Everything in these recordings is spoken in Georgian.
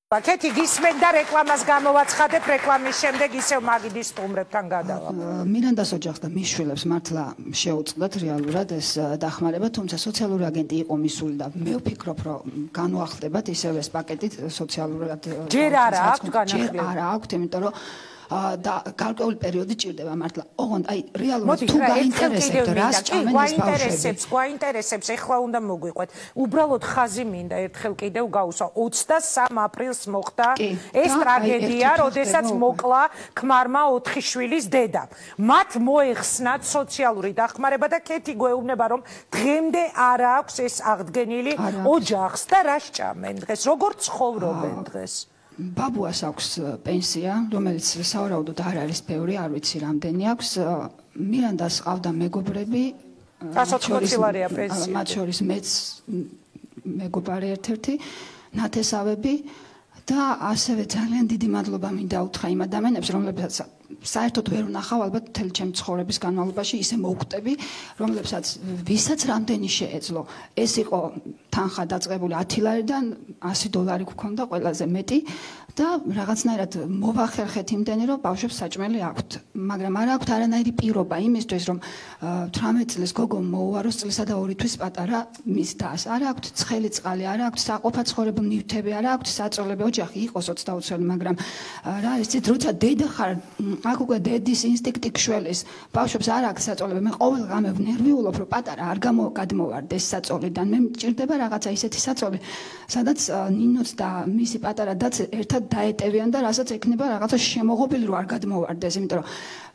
Კეთი გისმენდა რეკლამას გამოვაცხადებ რეკლამის შემდეგ ისევ მაგიდის სტუმრებთან გადავა. მირანდას ოჯახს და მის შვილებს მართლა შეუწყდათ რეალურად ეს დახმარება, თუმცა სოციალური აგენტი იყო მისული და მე ვფიქრობ, რომ განვახდებათ ისევ ეს პაკეტით სოციალურად ჯერ არა აქვთ განახლება. ჯერ არა აქვთ, იმიტომ რომ და გარკვეული პერიოდი ჭირდება მართლა. ოღონდ აი რეალურად თუ გაინტერესებთ რას ჭამენ ეს ბავშვები. გვაინტერესებს, ეხლა უნდა მოგვიყვეთ. უბრალოდ ხაზი მინდა ერთხელ კიდევ გაუსვა. 23 აპრილს მოხდა ეს ტრაგედია, როდესაც მოკლა ქმარმა 4 შვილის დედა. მათ მოეხსნათ სოციალური დახმარება და კეთი გვეუბნება, რომ დღემდე არ აქვს ეს აღდგენილი ოჯახს და რა სჭამენ დღეს, როგორ ცხოვრობენ დღეს. ბაბუას აქვს პენსია, რომელიც სავარაუდოდ არ არის ბევრი, არ ვიცი რამდენი აქვს. მირანდას ყავდა მეგობრები, მათ შორის მეც მეგობარი ერთ-ერთი, ნათესავები და ასევე ძალიან დიდი მადლობა მინდა უთხრა იმ ადამიანებს, რომლებსაც საერთოდ ვერ ვნახავ ალბათ მთელი ჩემი ცხოვრების განმავლობაში ისე მოვხვდები, რომლებსაც ვისაც რამდენი შეეძლო. ეს იყო თანხა დაწყებული 10 ლარიდან 100 დოლარი გვქონდა ყველაზე მეტი და რაღაცნაირად მოვახერხეთ იმდენი, რომ ბავშვებს საჭმელი აქვთ. მაგრამ არ აქვთ არანაირი პირობა იმისთვის, რომ 18 წლის გოგო მოუაროს წლისა და 2 თვის პატარა მის დას. არ აქვთ ცხელი წყალი, არ აქვთ საყოფაცხოვრებო ნივთები, არ აქვთ საწოლები. ოჯახი იყოს 20 წელი, მაგრამ რა არის ცით, როცა დედა ხარ, აქ უკვე დედის ინსტინქტი გშველის, ბავშვებს არ აქვს საწოლები. მე ყოველ ღამე ვნერვიულობ, რომ პატარა არ გადმოვარდეს საწოლიდან. მე მჭირდება რაღაცა ისეთი საწოლი, სადაც ნინოც და მისი პატარა დაც ერთად დაეტევიან და რასაც ექნება რაღაცა შემოღობილი რომ არ გადმოვარდეს, იმიტომ რომ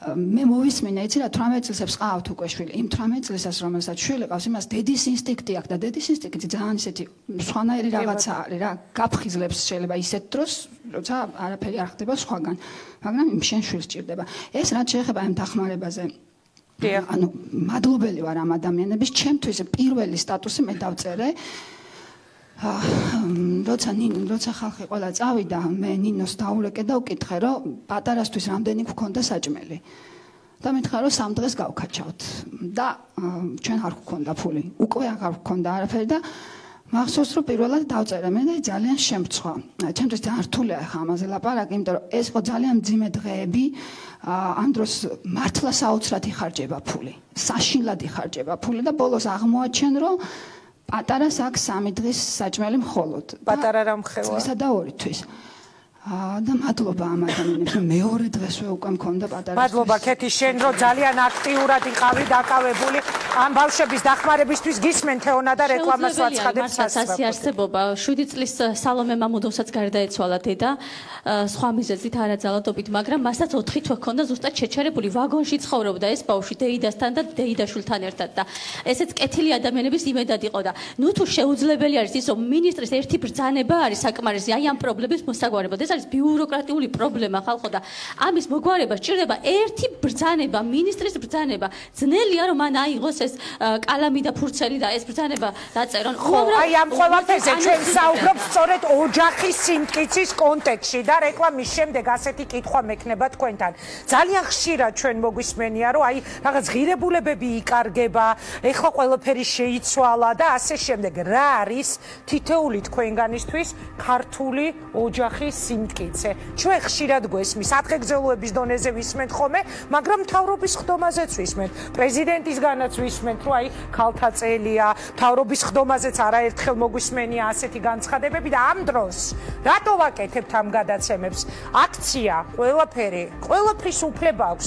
მე მოვისმინე, იცი რა 18 წლისებს ყავთ უკვე შვილი. იმ 18 წლისას რომელსაც შვილი ყავს, იმას დედის ინსტინქტი აქვს და დედის ინსტინქტი ძალიან ისეთი სხვანაირი რაღაცა არის რა, გაფხიზლებს შეიძლება ისეთ დროს, როცა არაფერი არ ხდება სხვაგან. მაგრამ იმ შენ შვილს ჭირდება. ეს რაც შეეხება ამ დახმარებაზე. ანუ მადლობელი ვარ ამ ადამიანების, ჩემთვის პირველი სტატუსი მე დავწერე. როცა ხალხი ყველა წავიდა, მე ნინოს დაურეკე და ვკითხე, რომ პატარასთვის რამდენი გვქონდა საჭმელი. და მითხრა, რომ 3 დღეს გავქაჩავთ. და ჩვენ არ გვქონდა ფული. უკვე აღარ გვქონდა არაფერი და მახსოვს, რომ პირველად დავწერე მე და ძალიან შემწვა. ჩემთვის ძალიან რთულია ახლა ამაზე ლაპარაკი, იმიტომ რომ ეს იყო ძალიან მძიმე დღეები. ამ დროს მართლა საოცრად იხარჯება ფული. საშინლად იხარჯება ფული და ბოლოს აღმოაჩენ, რომ პატარას აქვს 3 დღის საჭმელი მხოლოდ. პატარა რა მხევა? წლისა და 2 თვის. და მადლობა ამ ადამიანებს, მეორე დღესვე უკვე მქონდა პატარა. მადლობა კეთი, შენ რო ძალიან აქტიურად იყავი დაკავებული ამ ბავშვების დახმარებისთვის. გისმენ თეონა და რეკლამას ვაცხადებ სასწრაფოდ. არსებობა 7 წლის სალომე მამუდოვსაც გარდაეცვალა დედა სხვა მიზეზით არაძალადობით, მაგრამ მასაც 4 თვე ჰქონდა ზუსტად შეჩერებული ვაგონში ცხოვრობდა ეს ბავშვი დეიდასთან და დეიდაშვილთან ერთად და ესეც კეთილი ადამიანების იმედად იყო და ნუ თუ შეუძლებელი არის ის, რომ მინისტრის ერთი ბრძანება არის საკმარისი აი ამ პრობლემის მოსაგვარებლად. ეს არის ბიუროკრატიული პრობლემა ხალხო და ამის მოგვარება სჭირდება ერთი ბრძანება, მინისტრის ბრძანება. ძნელია რომ მან აიღოს ეს კალამი და ფურცელი და ეს ბრძანება დაწერონ. აი ამ ყველაფერზე ჩვენ საუბრობთ სწორედ ოჯახის სიმტკიცის კონტექსტში და რეკლამის შემდეგ ასეთი კითხვა მექნება თქვენთან. ძალიან ხშირად ჩვენ მოგვისმენია, რომ აი რაღაც ღირებულებები იკარგება, ეხლა ყველაფერი შეიცვალა და ასე შემდეგ. რა არის თითოეული თქვენგანისთვის ქართული ოჯახის სიმტკიცე? ჩვენ ხშირად გვესმის, ადგილგზელოების დონეზე ვისმენთ ხოლმე, მაგრამ მთავრობის ხდომაზეც ვისმენთ, პრეზიდენტისგანაც ვისმენთ, რომ აი ქალთა წელია, მთავრობის ხდომაზეც არაერთხელ მოგვისმენია ასეთი განცხადებები და ამ დროს რატო ვაკეთებთ ამ გადაცემებს? აქცია, ყველაფერი, ყველაფრის უფლება აქვს.